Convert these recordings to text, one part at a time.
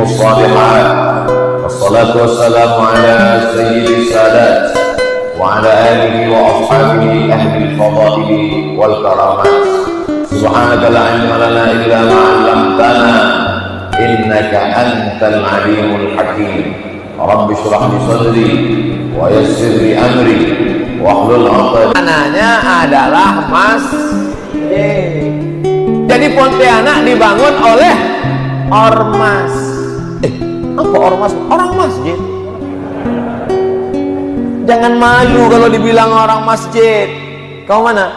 الصالحات والصلاة والسلام على سيد السادات وعلى آله وأصحابه أهل الفضائل والكرامات. سبحانك لا علم لنا إلا ما علمتنا إنك أنت العليم الحكيم. رب اشرح لي صدري ويسر لي أمري واحلل عقدة. Anaknya adalah masjid. Jadi Pontianak dibangun oleh ormas. Apa ormas? Orang masjid. Jangan malu kalau dibilang orang masjid. Kau mana?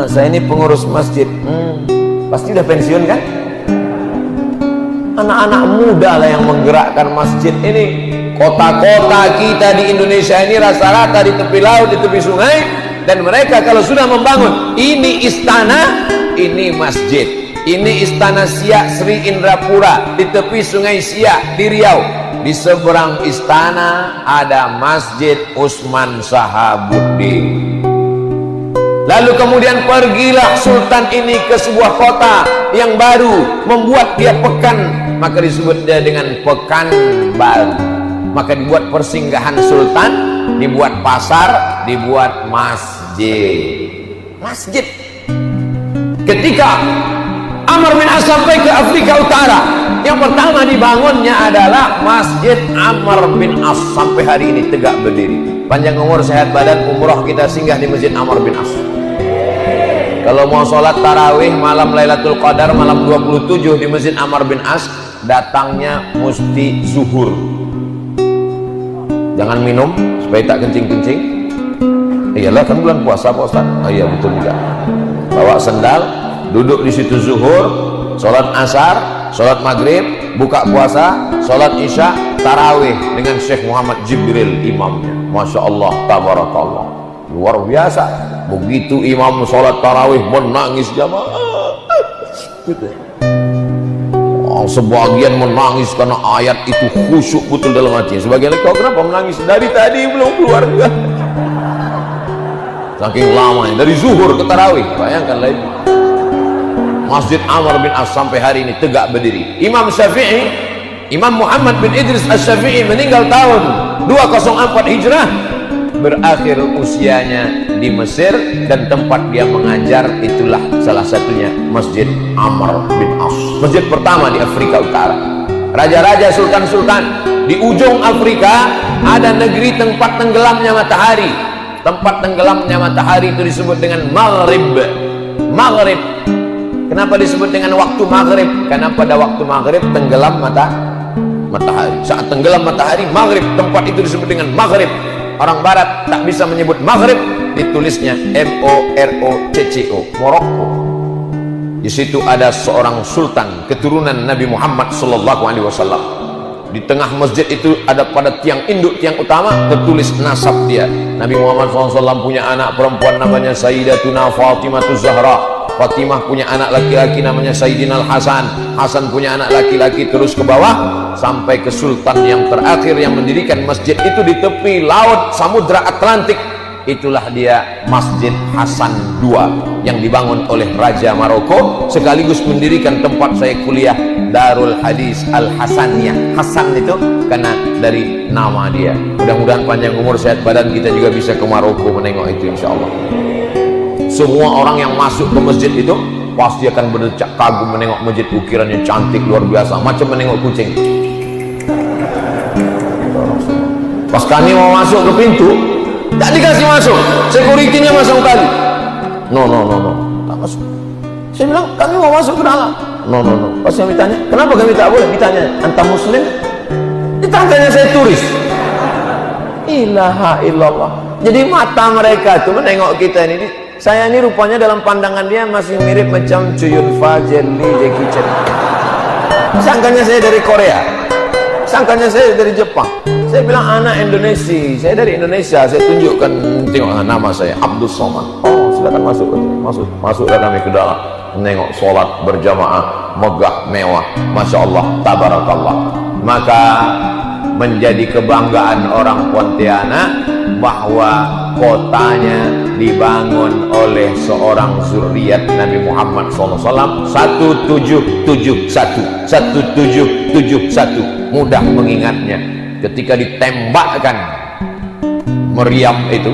Saya ini pengurus masjid. Pasti udah pensiun kan? Anak-anak muda lah yang menggerakkan masjid ini. Kota-kota kita di Indonesia ini rata-rata di tepi laut, di tepi sungai, dan mereka kalau sudah membangun, ini istana, ini masjid. Ini istana Siak Sri Indrapura di tepi sungai Siak di Riau. Di seberang istana ada Masjid Usman Sahabuddin. Lalu kemudian pergilah sultan ini ke sebuah kota yang baru, membuat dia pekan, maka disebut dia dengan pekan baru. Maka dibuat persinggahan sultan, dibuat pasar, dibuat masjid. Masjid. Ketika Amr bin As sampai ke Afrika Utara, yang pertama dibangunnya adalah Masjid Amr bin As. Sampai hari ini tegak berdiri. Panjang umur, sehat badan, umroh kita singgah di Masjid Amr bin As. Kalau mau sholat tarawih malam Lailatul Qadar malam 27 di Masjid Amr bin As, datangnya mesti zuhur. Jangan minum supaya tak kencing-kencing. Iyalah kan bulan puasa Pak Ustaz. Iya betul juga. Bawa sendal, duduk di situ zuhur, sholat asar, sholat maghrib, buka puasa, sholat isya, tarawih dengan Syekh Muhammad Jibril imamnya. Masya Allah, tabarakallah, luar biasa. Begitu imam sholat tarawih menangis jamaah. Sebagian menangis karena ayat itu khusyuk betul dalam hati. Sebagian lagi, kau kenapa menangis? Dari tadi belum keluar juga. Saking lamanya dari zuhur ke tarawih. Bayangkan lagi. Masjid Amr bin As sampai hari ini tegak berdiri. Imam Syafi'i, Imam Muhammad bin Idris Asy-Syafi'i meninggal tahun 204 Hijrah. Berakhir usianya di Mesir, dan tempat dia mengajar itulah salah satunya Masjid Amr bin As. Masjid pertama di Afrika Utara. Raja-raja, sultan-sultan di ujung Afrika ada negeri tempat tenggelamnya matahari. Tempat tenggelamnya matahari itu disebut dengan Maghrib. Maghrib. Kenapa disebut dengan waktu Maghrib? Karena pada waktu Maghrib tenggelam matahari. Saat tenggelam matahari, Maghrib, tempat itu disebut dengan Maghrib. Orang barat tak bisa menyebut Maghrib, ditulisnya M-O-R-O-C-C-O, Maroko. Di situ ada seorang sultan keturunan Nabi Muhammad SAW. Di tengah masjid itu ada pada tiang induk, tiang utama, tertulis nasab dia. Nabi Muhammad SAW punya anak perempuan namanya Sayyidatuna Fatimah Zahra. Fatimah punya anak laki-laki namanya Sayyidina Al-Hasan. Hasan punya anak laki-laki, terus ke bawah sampai ke sultan yang terakhir yang mendirikan masjid itu di tepi laut Samudra Atlantik. Itulah dia Masjid Hasan II yang dibangun oleh Raja Maroko, sekaligus mendirikan tempat saya kuliah, Darul Hadis Al-Hasaniyah. Hasan itu karena dari nama dia. Mudah-mudahan panjang umur, sehat badan, kita juga bisa ke Maroko menengok itu insyaallah. Semua orang yang masuk ke masjid itu pasti akan berdecak kagum menengok masjid. Ukirannya cantik luar biasa, macam menengok kucing. Pas kami mau masuk ke pintu, tak dikasih masuk, security-nya masuk tadi. No, tak masuk. Saya bilang, kami mau masuk ke dalam. No. Pas kami tanya, kenapa kami tak boleh? Ditanya, anta muslim? Ditanya, saya turis. Ilaha illallah. Jadi mata mereka itu menengok kita ini. Saya ini rupanya dalam pandangan dia masih mirip macam Cuyun Fa, Jet Li, Jackie Chan. Sangkanya saya dari Korea, sangkanya saya dari Jepang. Saya bilang anak Indonesia, saya dari Indonesia. Saya tunjukkan, tengok nama saya Abdul Somad. Oh silakan masuklah kami ke dalam. Menengok sholat berjamaah megah mewah, masya Allah, tabarakallah. Maka menjadi kebanggaan orang Pontianak bahwa kotanya dibangun oleh seorang zuriat Nabi Muhammad SAW. 1771. Mudah mengingatnya ketika ditembakkan Maryam itu.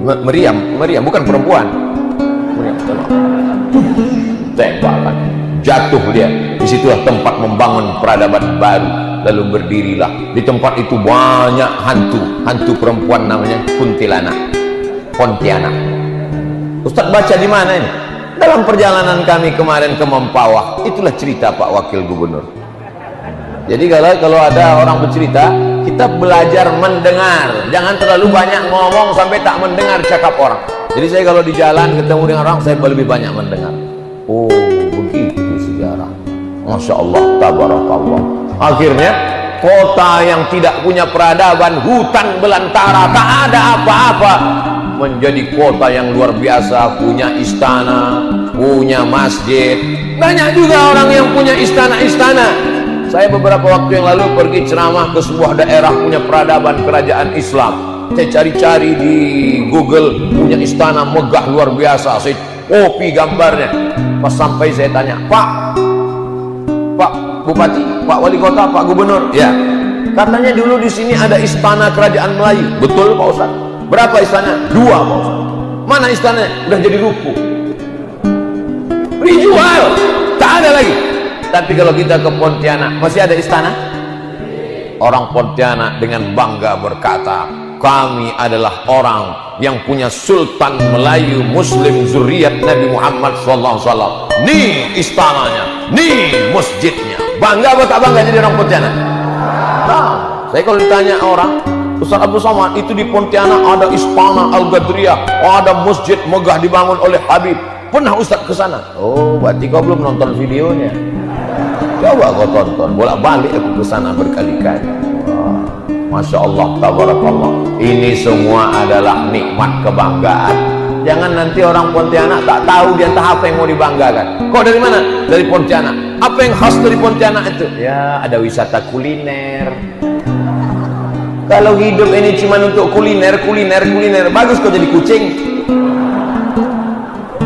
Maryam bukan perempuan. Maryam, tembakan, jatuh dia. Disitulah tempat membangun peradaban baru. Lalu berdirilah di tempat itu banyak hantu perempuan namanya Pontianak. Ustaz baca di mana ini? Dalam perjalanan kami kemarin ke Mempawah. Itulah cerita Pak Wakil Gubernur. Jadi kalau ada orang bercerita, kita belajar mendengar. Jangan terlalu banyak ngomong sampai tak mendengar cakap orang. Jadi saya kalau di jalan ketemu dengan orang, saya lebih banyak mendengar. Oh, begitu sejarah. Masya Allah, tabarakallah. Akhirnya kota yang tidak punya peradaban, hutan belantara, tak ada apa-apa, menjadi kota yang luar biasa, punya istana, punya masjid. Banyak juga orang yang punya istana-istana. Saya beberapa waktu yang lalu pergi ceramah ke sebuah daerah punya peradaban kerajaan Islam. Saya cari-cari di Google, punya istana megah luar biasa. Saya copy gambarnya. Pas sampai saya tanya, Pak Bupati, Pak Wali Kota, Pak Gubernur, ya, katanya dulu di sini ada istana kerajaan Melayu. Betul Pak Ustaz? Berapa istana? 2 Pak Ustaz. Mana istananya? Udah jadi ruko, dijual, tak ada lagi. Tapi kalau kita ke Pontianak, masih ada istana. Orang Pontianak dengan bangga berkata, kami adalah orang yang punya Sultan Melayu Muslim zuriat Nabi Muhammad SAW. Nih istananya, nih masjidnya. Bangga apa tak bangga jadi orang Pontianak? Nah, saya kalau ditanya orang, Ustaz Abdul Somad, itu di Pontianak ada istana Al-Gadriyah, ada masjid megah dibangun oleh Habib. Pernah Ustaz ke sana? Oh, berarti kau belum nonton videonya. Coba kau tonton, bolak-balik aku ke sana berkali-kali. Masya Allah, tabarakallah. Ini semua adalah nikmat kebanggaan. Jangan nanti orang Pontianak tak tahu dia entah apa yang mau dibanggakan. Kok dari mana? Dari Pontianak. Apa yang khas dari Pontianak itu? Ya, ada wisata kuliner. Kalau hidup ini cuma untuk kuliner, bagus kok jadi kucing.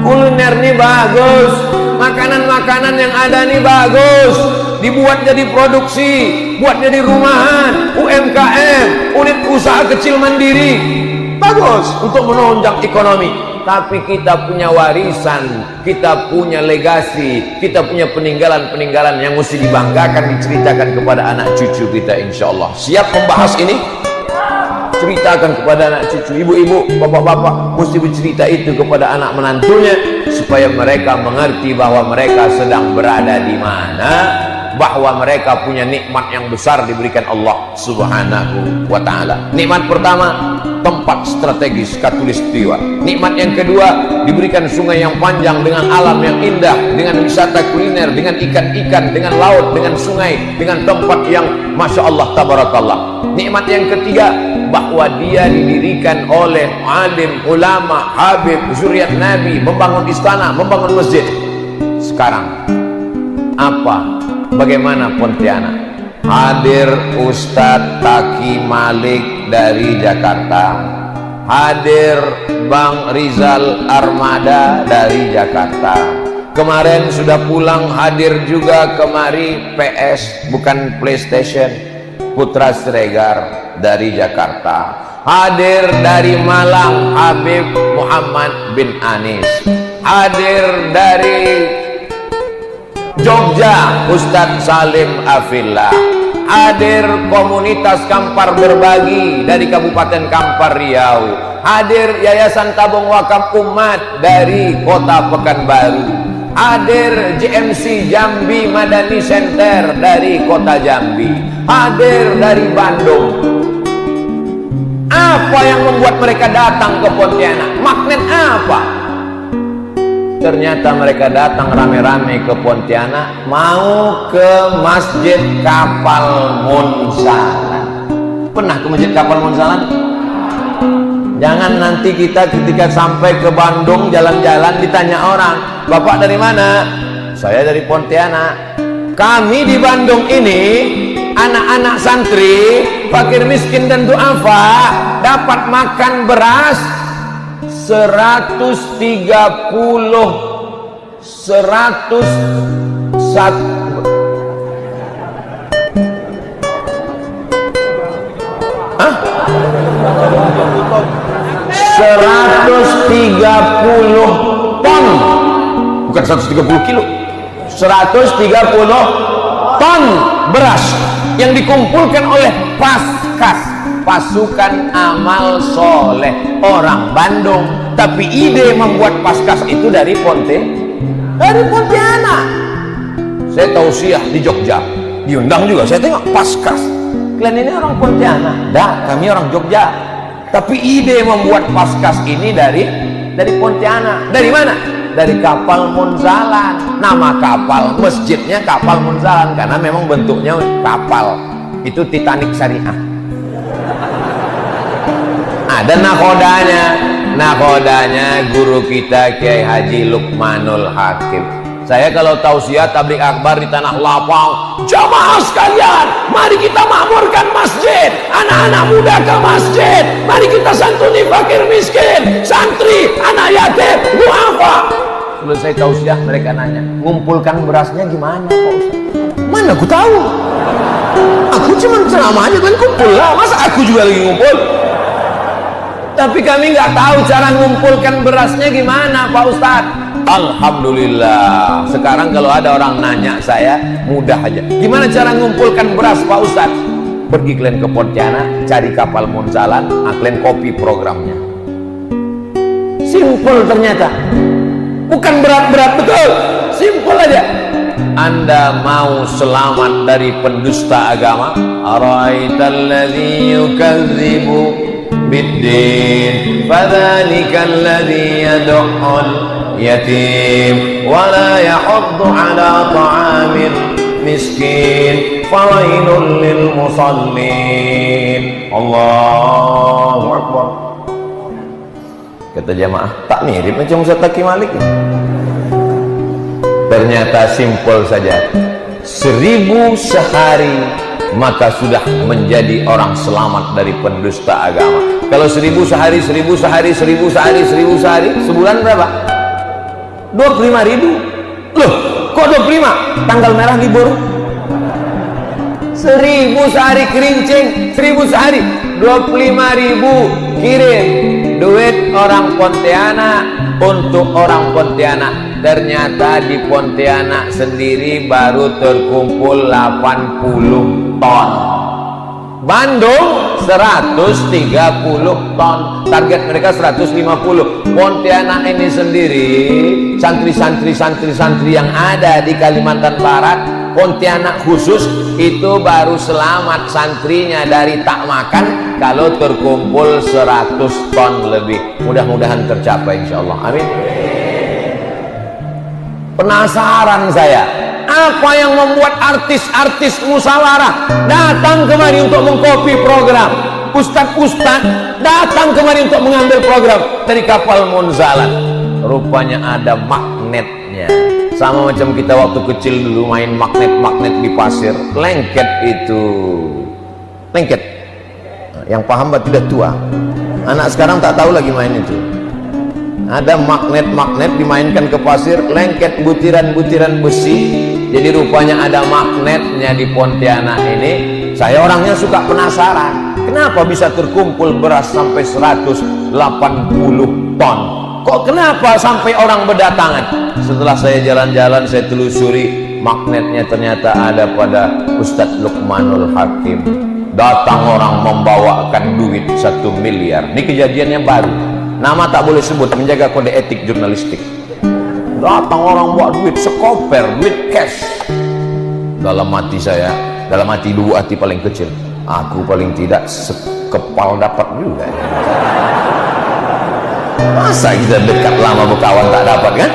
Kuliner nih bagus, makanan-makanan yang ada nih bagus, dibuat jadi produksi, buat jadi rumahan, UMKM, unit usaha kecil mandiri, bagus untuk menunjang ekonomi. Tapi kita punya warisan, kita punya legasi, kita punya peninggalan-peninggalan yang mesti dibanggakan, diceritakan kepada anak cucu kita, insya Allah. Siap membahas ini? Ceritakan kepada anak cucu, ibu-ibu, bapak-bapak mesti bercerita itu kepada anak menantunya, supaya mereka mengerti bahwa mereka sedang berada di mana, bahwa mereka punya nikmat yang besar diberikan Allah Subhanahu wa ta'ala. Nikmat pertama, tempat strategis Khatulistiwa. Nikmat yang kedua, diberikan sungai yang panjang dengan alam yang indah, dengan wisata kuliner, dengan ikan-ikan, dengan laut, dengan sungai, dengan tempat yang Masya Allah, tabarakallah. Nikmat yang ketiga, bahwa dia didirikan oleh alim, ulama, habib, zuriat Nabi, membangun istana, membangun masjid. Sekarang bagaimana Pontianak? Hadir Ustadz Taki Malik dari Jakarta, hadir Bang Rizal Armada dari Jakarta. Kemarin sudah pulang, hadir juga kemari PS, bukan PlayStation, Putra Siregar dari Jakarta. Hadir dari Malang Habib Muhammad bin Anis. Hadir dari Jogja Ustadz Salim Afillah. Hadir komunitas Kampar Berbagi dari Kabupaten Kampar Riau. Hadir Yayasan Tabung Wakaf Umat dari Kota Pekanbaru. Hadir JMC Jambi Madani Center dari Kota Jambi. Hadir dari Bandung. Apa yang membuat mereka datang ke Pontianak? Magnet apa? Ternyata mereka datang rame-rame ke Pontianak, mau ke Masjid Kapal Munsalan. Pernah ke Masjid Kapal Munsalan? Jangan nanti kita ketika sampai ke Bandung jalan-jalan ditanya orang, Bapak dari mana? Saya dari Pontianak. Kami di Bandung ini anak-anak santri, fakir miskin dan duafa, dapat makan beras ton, bukan 130 kilo, 130 ton beras yang dikumpulkan oleh Paskas, pasukan amal soleh orang Bandung. Tapi ide membuat Paskas itu dari Pontianak. Saya tausiah di Jogja, diundang juga, saya tengok Paskas, kalian ini orang Pontianak? Dah, kami orang Jogja. Tapi ide membuat Paskas ini dari Pontianak. Dari mana? Dari kapal Munzalan. Nama kapal, masjidnya kapal Munzalan, karena memang bentuknya kapal. Itu Titanic Syariah. Ada nakodanya guru kita Kiai Haji Lukmanul Hakim. Saya kalau tausiah tabligh akbar di tanah lapang, jamaah sekalian, mari kita makmurkan masjid, anak-anak muda ke masjid, mari kita santuni fakir miskin, santri, anak yatim, duafa. Selesai tausiah mereka nanya, ngumpulkan berasnya gimana Pak Ustaz? Mana aku tahu, aku cuma ceramah aja kan, kumpul lah, masa aku juga lagi ngumpul? Tapi kami nggak tahu cara ngumpulkan berasnya gimana Pak Ustaz. Alhamdulillah, sekarang kalau ada orang nanya saya, mudah aja. Gimana cara ngumpulkan beras Pak Ustaz? Pergi kalian ke Pontianak, cari kapal Munzalan, kalian copy programnya. Simple ternyata, bukan berat-berat, betul, simple aja. Anda mau selamat dari pendusta agama? Araital ladzi yukadzibu biddin, fadzalika alladzi yad'ul yatim wa la yahuddu ala ta'amil miskin, fawailul lil musallin. Allahu akbar. Kata jamaah, tak mirip macam Ustaz Taqi Malik. Ternyata simpel saja. 1000 sehari maka sudah menjadi orang selamat dari pendusta agama. Kalau 1000 sehari, 1000 sehari, 1000 sehari, 1000 sehari, sebulan berapa? 25.000. Loh, kok 25? Tanggal merah libur. 1000 sehari kerincing, 1000 sehari, 25.000 kirim duit orang Pontianak untuk orang Pontianak. Ternyata di Pontianak sendiri baru terkumpul 80 ton. Bandung 130 ton, target mereka 150. Pontianak ini sendiri, santri-santri yang ada di Kalimantan Barat, Pontianak khusus itu baru selamat santrinya dari tak makan kalau terkumpul 100 ton lebih. Mudah-mudahan tercapai insyaallah, amin. Penasaran saya, apa yang membuat artis-artis musyawarah datang kemari untuk mengcopy program? Ustadz datang kemari untuk mengambil program dari kapal Munzalan. Rupanya ada magnetnya. Sama macam kita waktu kecil dulu main magnet-magnet di pasir. Lengket itu. Lengket. Yang paham tidak tua. Anak sekarang tak tahu lagi main itu. Ada magnet-magnet dimainkan ke pasir, lengket butiran-butiran besi. Jadi rupanya ada magnetnya di Pontianak ini. Saya orangnya suka penasaran, kenapa bisa terkumpul beras sampai 180 ton? Kok kenapa sampai orang berdatangan? Setelah saya jalan-jalan, saya telusuri, magnetnya ternyata ada pada Ustadz Lukmanul Hakim. Datang orang membawakan duit 1 miliar. Ini kejadiannya baru. Nama tak boleh sebut, menjaga kode etik jurnalistik. Datang orang bawa duit sekoper, duit cash. Dalam hati saya, dalam hati dua hati paling kecil, aku paling tidak sekepal dapat juga. Masa kita dekat lama berkawan tak dapat kan?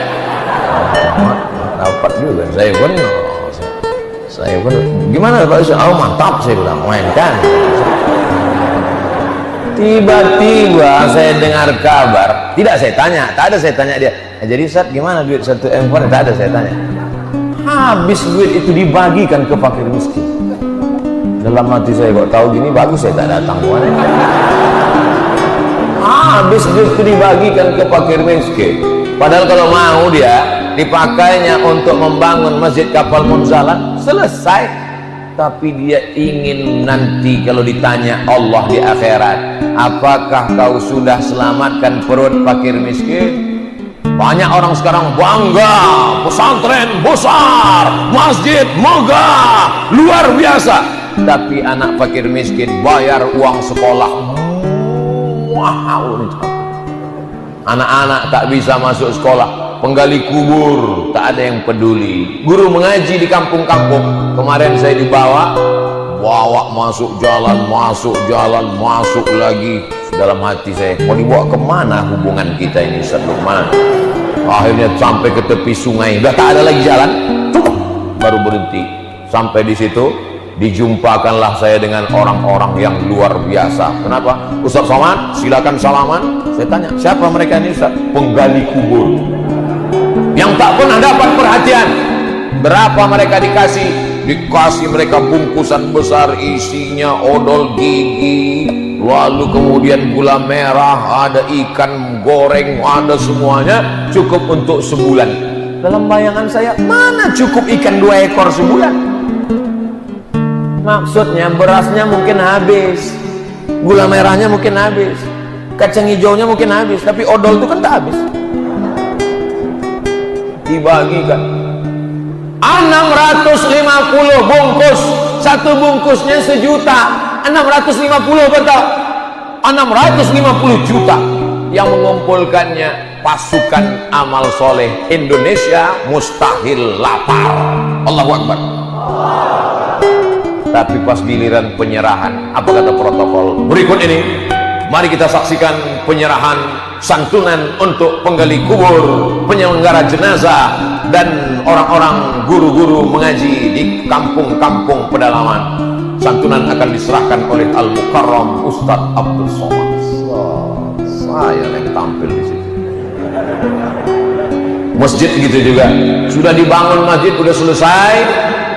Dapat juga. Saya pun gimana Pak Ustaz? Oh mantap, saya bilang, mainkan. Tiba-tiba saya dengar kabar, tidak saya tanya, tak ada saya tanya dia. Jadi Ustaz gimana duit 1 M? Tak ada saya tanya. Habis duit itu dibagikan ke fakir miskin. Dalam hati saya, kok tahu gini bagus saya tak datang. habis justru dibagikan ke fakir miskin. Padahal kalau mau dia dipakainya untuk membangun masjid kapal munzalan, selesai. Tapi dia ingin nanti kalau ditanya Allah di akhirat, apakah kau sudah selamatkan perut fakir miskin? Banyak orang sekarang bangga, pesantren besar, masjid megah, luar biasa. Tapi anak fakir miskin bayar uang sekolah mahal. Anak-anak tak bisa masuk sekolah, penggali kubur tak ada yang peduli. Guru mengaji di kampung-kampung, kemarin saya bawa masuk jalan, masuk lagi. Dalam hati saya, mau dibawa kemana hubungan kita ini, kemana? Akhirnya sampai ke tepi sungai, udah tak ada lagi jalan, baru berhenti. Sampai di situ dijumpakanlah saya dengan orang-orang yang luar biasa. Kenapa? Ustaz Somad, silakan salaman. Saya tanya, siapa mereka ini Ustaz? Penggali kubur yang tak pernah dapat perhatian. Berapa mereka dikasih? Dikasih mereka bungkusan besar, isinya odol gigi, lalu kemudian gula merah, ada ikan goreng, ada semuanya, cukup untuk sebulan. Dalam bayangan saya, mana cukup ikan 2 ekor sebulan? Maksudnya berasnya mungkin habis, gula merahnya mungkin habis, kacang hijaunya mungkin habis, tapi odol itu kan tak habis. Dibagikan 650 bungkus, satu bungkusnya 1 juta, 650 betul, 650 juta. Yang mengumpulkannya pasukan amal soleh Indonesia mustahil lapar. Allahu Akbar. Tapi pas giliran penyerahan, apa kata protokol berikut ini? Mari kita saksikan penyerahan santunan untuk penggali kubur, penyelenggara jenazah, dan orang-orang guru-guru mengaji di kampung-kampung pedalaman. Santunan akan diserahkan oleh Al-Mukarram Ustadz Abdul Somad. Saya yang tampil di situ. Masjid gitu juga, sudah dibangun masjid, sudah selesai.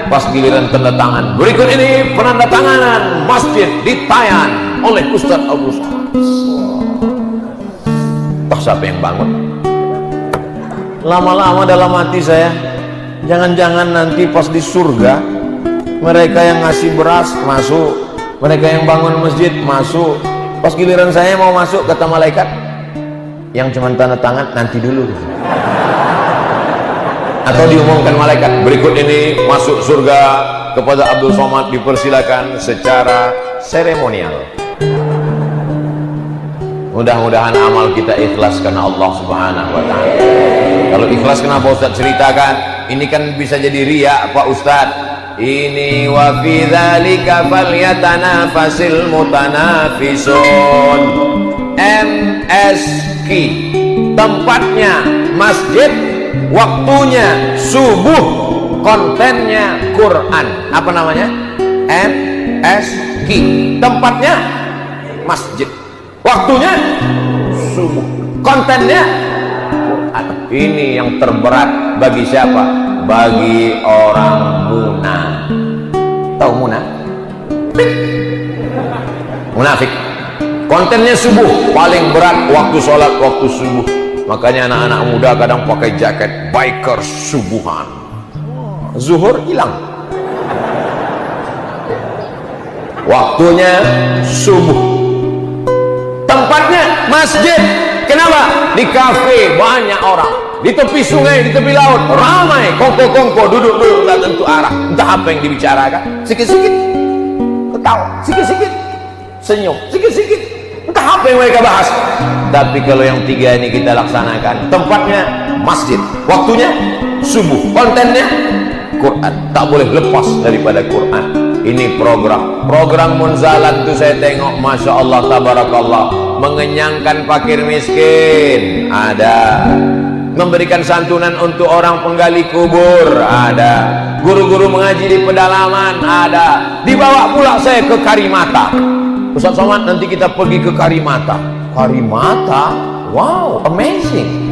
Pas giliran tanda tangan, berikut ini penandatanganan masjid di Tayan oleh Ustadz Abdul Somad. Toh siapa yang bangun? Lama-lama dalam hati saya, jangan-jangan nanti pas di surga, mereka yang ngasih beras masuk, mereka yang bangun masjid masuk. Pas giliran saya mau masuk, kata malaikat, yang cuma tanda tangan nanti dulu. Atau diumumkan malaikat, berikut ini masuk surga kepada Abdul Somad dipersilakan secara seremonial. Mudah-mudahan amal kita ikhlas karena Allah Subhanahu wa ta'ala. Kalau ikhlas, kenapa Ustaz ceritakan? Ini kan bisa jadi riya Pak Ustaz. Ini wa fi dzalika falyatanafasil mutanafisun. MSQ, tempatnya masjid, waktunya subuh, kontennya Quran. Apa namanya? MSQ, tempatnya masjid, waktunya subuh, kontennya Quran. Ini yang terberat bagi siapa? Bagi orang munafik. Tahu munafik? Munafik. Kontennya subuh, paling berat waktu sholat, waktu subuh. Makanya anak-anak muda kadang pakai jaket biker subuhan. Zuhur hilang, waktunya subuh, tempatnya masjid. Kenapa? Di kafe banyak orang, di tepi sungai, di tepi laut ramai, kongko-kongko duduk-duduk tak tentu arah, entah apa yang dibicarakan. Sikit-sikit ketawa, sikit-sikit senyum, sikit-sikit entah apa yang mereka bahas. Tapi kalau yang 3 ini kita laksanakan, tempatnya masjid, waktunya subuh, kontennya Quran, tak boleh lepas daripada Quran. Ini program Munzalan tuh saya tengok, Masya Allah, tabarakallah, mengenyangkan fakir miskin ada, memberikan santunan untuk orang penggali kubur ada, guru-guru mengaji di pedalaman ada. Dibawa pula saya ke Karimata. Ustaz Somad, nanti kita pergi ke Karimata. Karimata, wow, amazing.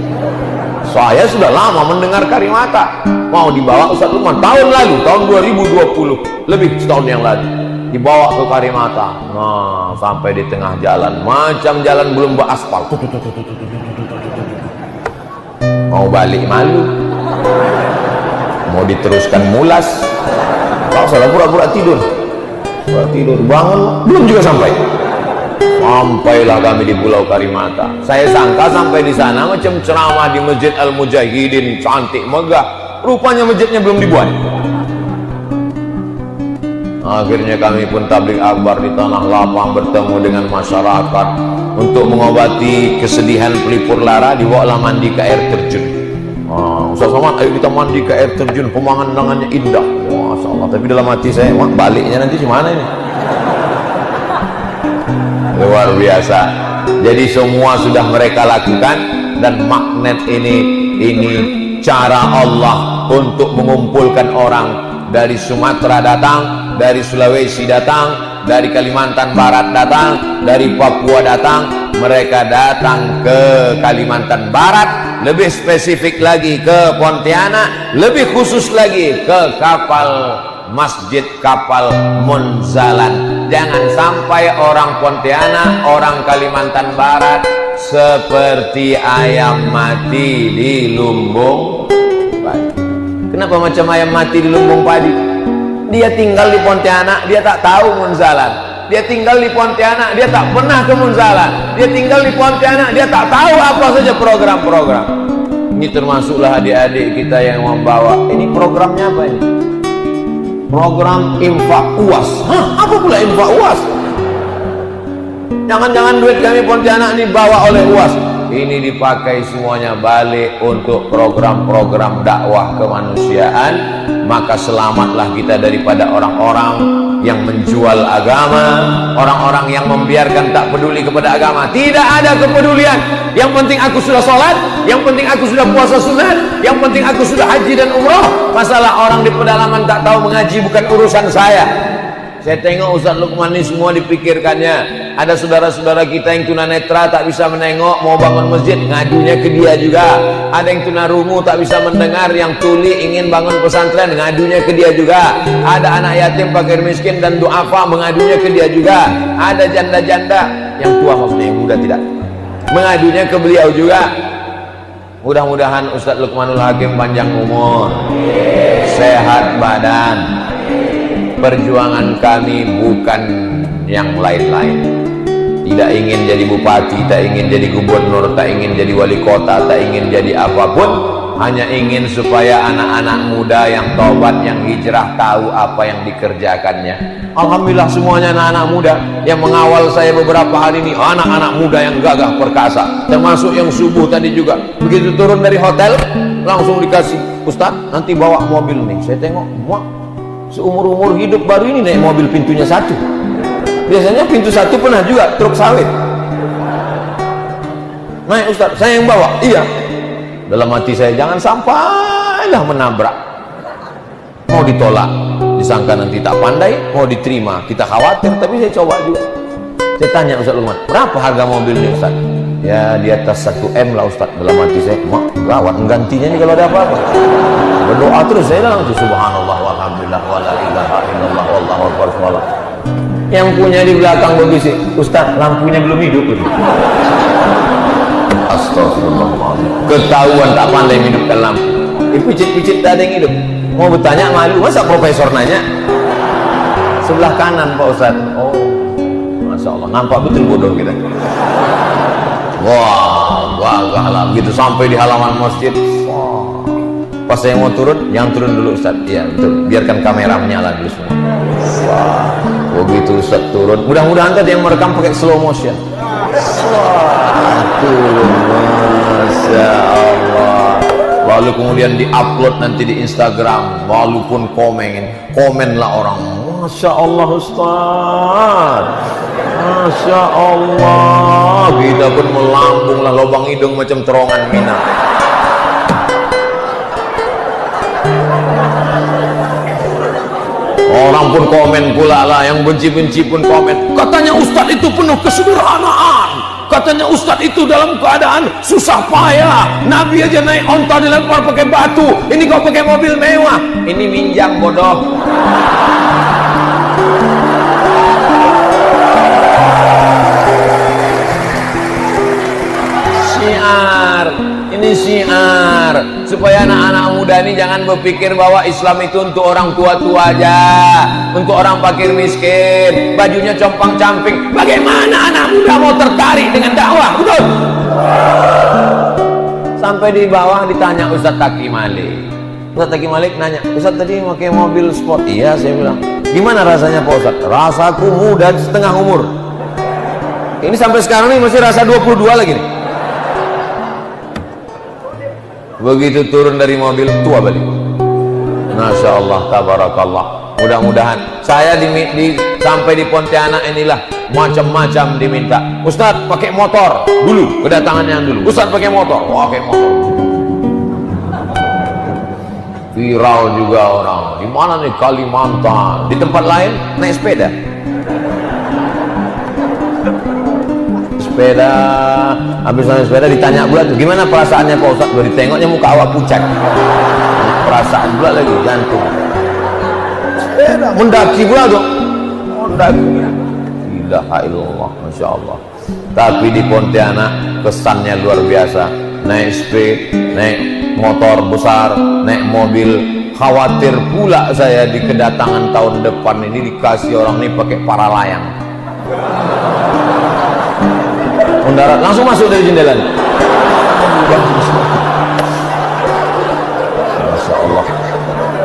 Saya sudah lama mendengar Karimata. Mau dibawa Ustaz Lukman tahun lalu, tahun 2020, lebih setahun yang lalu. dibawa ke Karimata. Nah, sampai di tengah jalan, macam jalan belum beraspal, mau balik malu, mau diteruskan mulas, tak salah pura-pura tidur, bangun belum juga sampai. Sampailah kami di Pulau Karimata. Saya sangka sampai di sana macam ceramah di Masjid Al-Mujahidin, cantik megah. Rupanya masjidnya belum dibuat. Akhirnya kami pun tabligh akbar di tanah lapang, bertemu dengan masyarakat untuk mengobati kesedihan pelipur lara. Dibawalah mandi ke air terjun. Ustaz Somad, ayo kita mandi ke air terjun, pemandangannya indah. Masya Allah. Tapi dalam hati saya, wah, baliknya nanti gimana ini? Luar biasa. Jadi semua sudah mereka lakukan, dan magnet ini cara Allah untuk mengumpulkan orang dari Sumatera datang, dari Sulawesi datang, dari Kalimantan Barat datang, dari Papua datang. Mereka datang ke Kalimantan Barat, lebih spesifik lagi ke Pontianak, lebih khusus lagi ke kapal Masjid Kapal Munzalan. Jangan sampai orang Pontianak, orang Kalimantan Barat seperti ayam mati di lumbung padi. Kenapa macam ayam mati di lumbung padi? Dia tinggal di Pontianak, dia tak tahu Munzalan. Dia tinggal di Pontianak, dia tak pernah ke Munzalan. Dia tinggal di Pontianak, dia tak tahu apa saja program-program. Ini termasuklah adik-adik kita yang membawa. Ini programnya apa ini? Program infak UAS. Hah, apa pula infak UAS? Jangan-jangan duit kami Pontianak ini bawa oleh UAS. Ini dipakai semuanya balik untuk program-program dakwah kemanusiaan. Maka selamatlah kita daripada orang-orang yang menjual agama, orang-orang yang membiarkan tak peduli kepada agama. Tidak ada kepedulian. Yang penting aku sudah sholat, yang penting aku sudah puasa sunat, yang penting aku sudah haji dan umroh. Masalah orang di pedalaman tak tahu mengaji bukan urusan saya. Saya tengok Ustaz Lukman ini semua dipikirkannya. Ada saudara-saudara kita yang tunanetra tak bisa menengok, mau bangun masjid, ngadunya ke dia juga. Ada yang tunarungu tak bisa mendengar, yang tuli ingin bangun pesantren, ngadunya ke dia juga. Ada anak yatim, fakir miskin dan duafa, mengadunya ke dia juga. Ada janda-janda yang tua, maksudnya yang muda tidak, mengadunya ke beliau juga. Mudah-mudahan Ustaz Lukmanul Hakim panjang umur, sehat badan. Perjuangan kami bukan yang lain-lain. Tidak ingin jadi bupati, tak ingin jadi gubernur, tak ingin jadi wali kota, tak ingin jadi apapun. Hanya ingin supaya anak-anak muda yang taubat, yang hijrah tahu apa yang dikerjakannya. Alhamdulillah semuanya anak-anak muda yang mengawal saya beberapa hari ini. Anak-anak muda yang gagah perkasa, termasuk yang subuh tadi juga. Begitu turun dari hotel, langsung dikasih, Ustaz nanti bawa mobil nih. Saya tengok, wah, seumur-umur hidup baru ini naik mobil pintunya satu. Biasanya pintu satu pernah juga truk sawit. Naik Ustaz, saya yang bawa. Iya. Dalam hati saya, jangan sampailah menabrak. Mau ditolak, disangka nanti tak pandai. Mau diterima, kita khawatir. Tapi saya coba juga. Saya tanya Ustaz Lukman, berapa harga mobil ini Ustaz? Ya di atas 1M lah Ustaz. Dalam hati saya, mak gawat gantinya nih kalau ada apa-apa. Berdoa terus saya dalam itu, subhanallah walhamdulillah wala ilaha illallah wallahu akbar sholat. Yang punya di belakang berbisik, Ustaz lampunya belum hidup. Astagfirullahaladzim. Ketahuan tak pandai hidupkan lampu. Picit-picit tak ada yang hidup. Mau bertanya malu, masa profesor nanya? Sebelah kanan Pak Ustaz. Oh, Masya Allah, nampak betul bodoh kita. Wah, gagah lah. Begitu sampai di halaman masjid, pas saya mau turun, yang turun dulu Ustaz. Iya betul, biarkan kamera menyala dulu semua. Wah, begitu Ustaz turun, mudah-mudahan tadi yang merekam pakai slow motion. Wah, turun, Masya Allah. Lalu kemudian diupload nanti di Instagram. Walaupun komenlah orang, Masya Allah Ustaz, Masya Allah. Kita pun melambunglah, lubang hidung macam terowongan Mina. Orang pun komen pula lah, yang benci-benci pun komen. Katanya Ustadz itu penuh kesederhanaan. Katanya Ustadz itu dalam keadaan susah payah. Nabi aja naik onta dilempar pakai batu. Ini kau pakai mobil mewah. Ini minjam bodoh. supaya anak-anak muda ini jangan berpikir bahwa Islam itu untuk orang tua-tua aja, untuk orang fakir miskin, bajunya compang-camping. Bagaimana anak muda mau tertarik dengan dakwah? Betul? Sampai di bawah ditanya Ustaz Taki Malik. Ustaz Taki Malik nanya, Ustaz tadi pakai mobil sport. Iya, saya bilang. Gimana rasanya Pak Ustaz? Rasaku muda setengah umur. Ini sampai sekarang nih masih rasa 22 lagi nih. Begitu turun dari mobil, tua balik. Masya Allah, tabarakallah. Mudah-mudahan saya sampai di Pontianak inilah macam-macam diminta. Ustadz pakai motor dulu, kedatangannya yang dulu. Ustadz pakai motor, pakai motor. Viral juga orang. Di mana nih? Kalimantan. Di tempat lain naik sepeda. Sepeda, habis naik sepeda ditanya pula tuh, gimana perasaannya Pak Ustadz? Baru ditengoknya muka awak pucat. Perasaan pula lagi, jantung. Sepeda, mendaki pula tuh. Mendaki. Ilaha illallah, Masya Allah. Tapi di Pontianak kesannya luar biasa. Naik speed, naik motor besar, naik mobil. Khawatir pula saya di kedatangan tahun depan ini dikasih orang ini pakai para layang. Mendarat langsung masuk dari jendela. Masya Allah.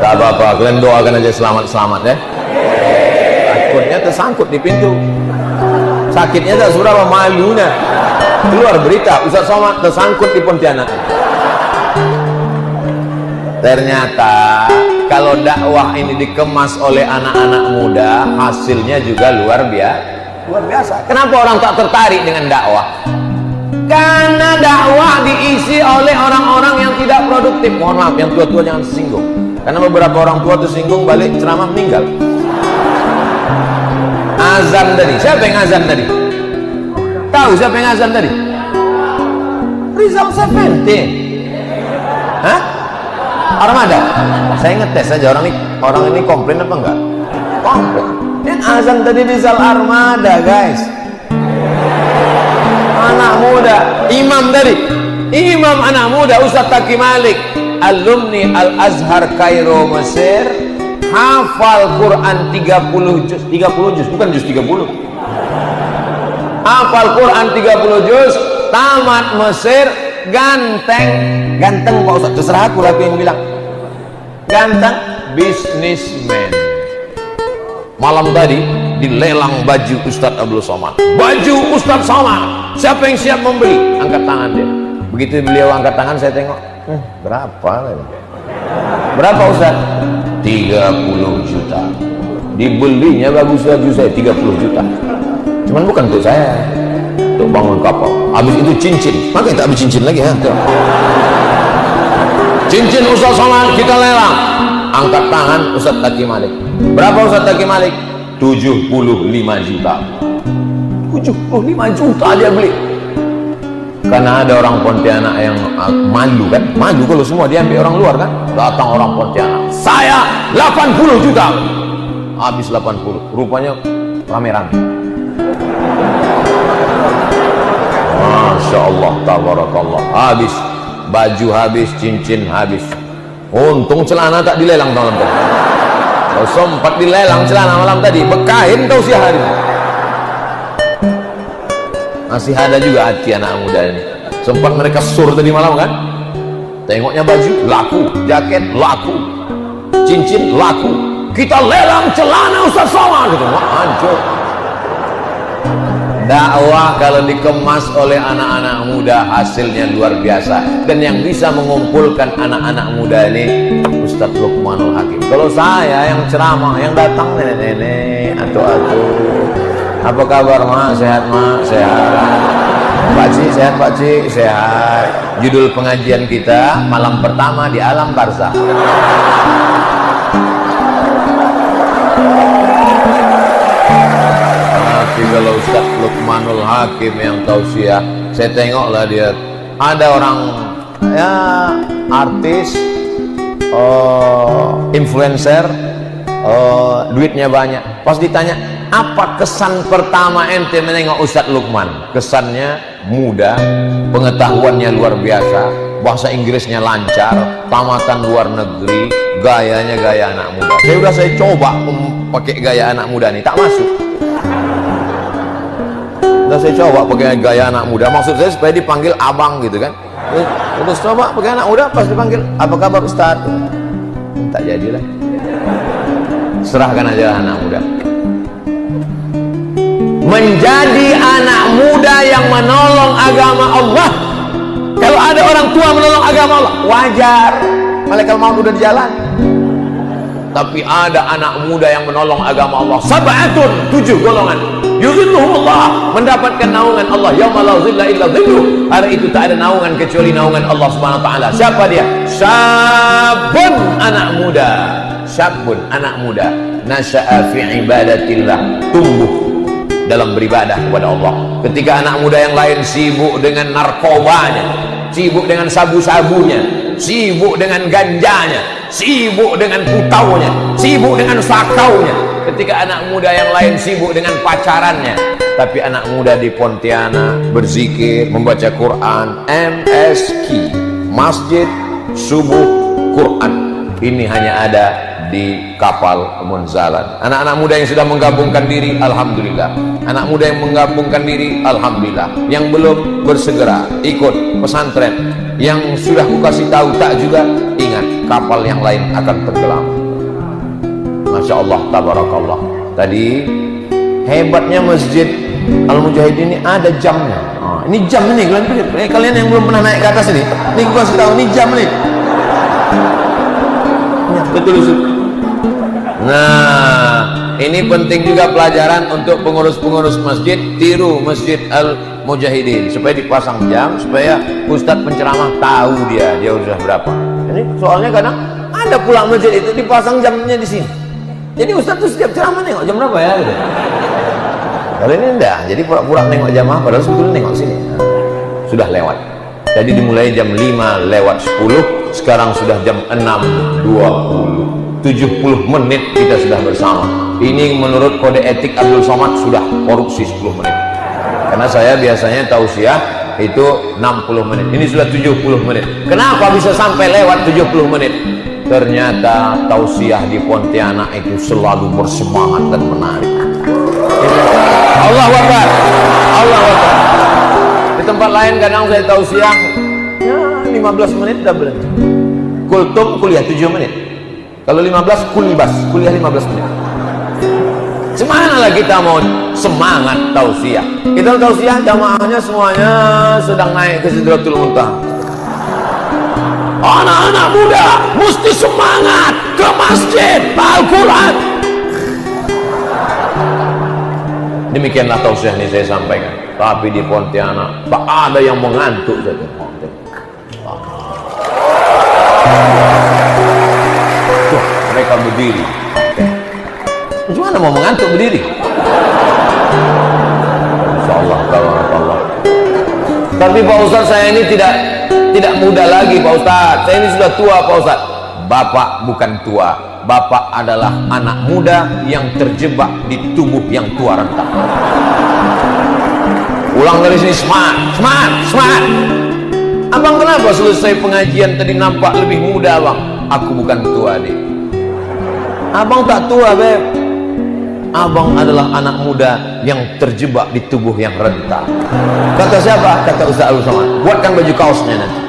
Tak apa-apa, kalian doakan aja selamat-selamat ya. Takutnya tersangkut di pintu. Sakitnya tak seberapa, malunya. Keluar berita Ustaz Somad tersangkut di Pontianak. Ternyata kalau dakwah ini dikemas oleh anak-anak muda, hasilnya juga luar biasa. Kenapa orang tak tertarik dengan dakwah? Karena dakwah diisi oleh orang-orang yang tidak produktif. Mohon maaf, yang tua-tua jangan tersinggung. Karena beberapa orang tua tersinggung balik ceramah meninggal. Azan tadi, siapa yang azan tadi? Tahu siapa yang azan tadi? Rizal Effendi. Hah? Armada. Saya ngetes aja orang ini komplain apa enggak? Komplain. Yang azan tadi Rizal Armada, guys. Anak muda. Imam tadi, imam anak muda Ustaz Taki Malik, alumni Al-Azhar Kairo Mesir, hafal Quran 30 juz, bukan juz 30. Hafal Quran 30 juz, tamat Mesir, ganteng Pak Ustaz, terserah aku lagi yang bilang. Ganteng, bisnismen. Malam tadi dilelang baju Ustadz Abdul Somad. Baju Ustadz Somad. Siapa yang siap membeli? Angkat tangan dia. Begitu beliau angkat tangan, saya tengok. Berapa? Berapa Ustadz? 30 juta. Dibelinya bagus baju saya 30 juta. Cuman bukan untuk saya, untuk bangun kapal. Habis itu cincin. Makanya tak habis cincin lagi ya. Cincin Ustadz Somad kita lelang. Angkat tangan Ustadz Taki Malik. Berapa Ustadz Taki Malik? 75 juta. 75 juta dia beli. Karena ada orang Pontianak yang malu kan? Malu kalau semua diambil orang luar kan? Datang orang Pontianak. Saya 80 juta. Habis 80. Rupanya rame-rame. Masya Allah, tabarakallah. Habis. Baju habis, cincin habis. Untung celana tak dilelang malam tadi. Kalau sempat dilelang celana malam tadi, bekain tau siang hari. Masih ada juga hati anak muda ini. Sempat mereka sur tadi malam kan? Tengoknya baju laku, jaket laku, cincin laku. Kita lelang celana Ustaz Somad gitu. Wah, hancur. Dakwah kalau dikemas oleh anak-anak muda hasilnya luar biasa. Dan yang bisa mengumpulkan anak-anak muda ini Ustadz Luqmanul Hakim. Kalau saya yang ceramah, yang datang nenek-nenek, atu-atu. Apa kabar mak? Sehat mak? Sehat. Pakcik sehat, pakcik sehat. Judul pengajian kita malam pertama di alam barzah. Tapi kalau Ustadz Luqmanul Hakim yang tausiah, saya tengoklah dia ada orang ya artis, influencer, duitnya banyak. Pas ditanya apa kesan pertama ente menengok Ustadz Luqman, kesannya muda, pengetahuannya luar biasa, bahasa Inggrisnya lancar, tamatan luar negeri, gayanya gaya anak muda. Saya coba pakai gaya anak muda nih, tak masuk. Saya coba pakai gaya anak muda, maksud saya supaya dipanggil abang gitu kan. Terus coba pakai anak muda, pas dipanggil apa kabar Ustaz, tak jadilah. Serahkan aja anak muda. Menjadi anak muda yang menolong agama Allah. Kalau ada orang tua menolong agama Allah, wajar, malaikat maut udah di jalan. Tapi ada anak muda yang menolong agama Allah. Sab'atun, 7 golongan. Yuzilluhumullah, mendapatkan naungan Allah. Yauma la zilla illa zilluh. Hari itu tak ada naungan kecuali naungan Allah Subhanahu wa taala. Siapa dia? Syabun, anak muda. Syabun, anak muda. Nasya'a fi ibadatillah, tumbuh dalam beribadah kepada Allah. Ketika anak muda yang lain sibuk dengan narkobanya, sibuk dengan sabu-sabunya, sibuk dengan ganjanya, sibuk dengan putaunya, sibuk dengan sakaunya. Ketika anak muda yang lain sibuk dengan pacarannya, tapi anak muda di Pontianak berzikir, membaca Quran, MSQ, Masjid Subuh Quran. Ini hanya ada di kapal Munzalan. Anak-anak muda yang sudah menggabungkan diri, alhamdulillah. Anak muda yang menggabungkan diri, alhamdulillah. Yang belum, bersegera ikut pesantren. Yang sudah ku kasih tahu tak juga, ingat, kapal yang lain akan tenggelam. Masya Allah, tabarakallah. Tadi hebatnya Masjid Al-Mujahidin ini ada jamnya. Ini jam ini, kalian yang belum pernah naik ke atas ini ku kasih tahu, ini jam nih. Betul. Nah, ini penting juga pelajaran untuk pengurus-pengurus masjid. Tiru Masjid Al-Mujahidin supaya dipasang jam, supaya ustadz penceramah tahu dia udah berapa. Ini soalnya kadang ada pulang masjid itu dipasang jamnya di sini. Jadi ustadz tuh setiap ceramah nengok jam berapa ya gitu. Kali ini enggak, jadi pura-pura nengok jamaah padahal sebetulnya nengok sini. Nah, sudah lewat. Tadi dimulai jam 5 lewat 10, sekarang sudah jam 6.20. 70 menit kita sudah bersama. Ini menurut kode etik Abdul Somad sudah korupsi 10 menit. Karena saya biasanya tausiah itu 60 menit. Ini sudah 70 menit. Kenapa bisa sampai lewat 70 menit? Ternyata tausiah di Pontianak itu selalu bersemangat dan menarik. Allahu Akbar. Allahu Akbar. Di tempat lain kadang saya tausiah ya 15 menit udah berhenti. Kultum kuliah 7 menit. Kalau 15 kulibas, kuliah 15 menit. Semanalah kita mau semangat tausiah. Kita tausiah jamaahnya semuanya sedang naik ke Sidratul Muntaha. Anak-anak muda mesti semangat ke masjid Al-Quran. Demikianlah tausiah ini saya sampaikan. Tapi di Pontianak tak ada yang mengantuk saja. Mereka berdiri. Gimana mau mengantuk berdiri? Insyaallah, Allah. Tapi Pak Ustaz, saya ini tidak muda lagi Pak Ustaz. Saya ini sudah tua Pak Ustaz. Bapak bukan tua. Bapak adalah anak muda yang terjebak di tubuh yang tua renta. Ulang dari sini, semangat. Abang kenapa selesai pengajian tadi nampak lebih muda Abang? Aku bukan tua deh. Abang tak tua beb. Abang adalah anak muda yang terjebak di tubuh yang renta. Kata siapa? Kata Ustaz Abdul Somad. Buatkan baju kaosnya nanti.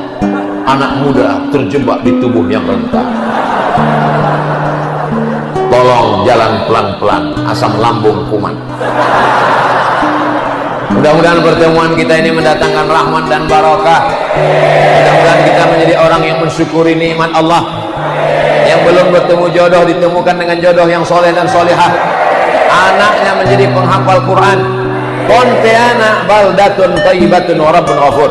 Anak muda terjebak di tubuh yang renta. Tolong jalan pelan-pelan, asam lambung kuman. Mudah-mudahan pertemuan kita ini mendatangkan rahmat dan barokah. Mudah-mudahan kita menjadi orang yang mensyukuri nikmat Allah. Yang belum bertemu jodoh ditemukan dengan jodoh yang soleh dan solehah. Anaknya menjadi penghafal Quran. Pontianak baldatun thayyibatun wa rabbun ghafur.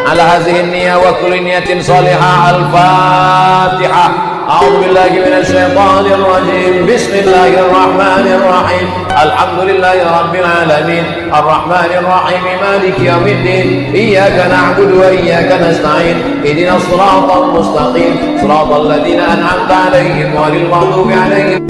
Ala hazihi niyyah wa kulli niyatin salihah. Al-Fatihah. A'udzu billahi minasy syaithanir rajim. Bismillahirrahmanirrahim. Alhamdulillahi rabbil alamin. Arrahmanir rahim. Maliki yaumiddin. Iyyaka na'budu wa iyyaka nasta'in. Ihdinas siratal mustaqim. Siratal ladzina an'amta 'alaihim ghairil maghdubi 'alaihim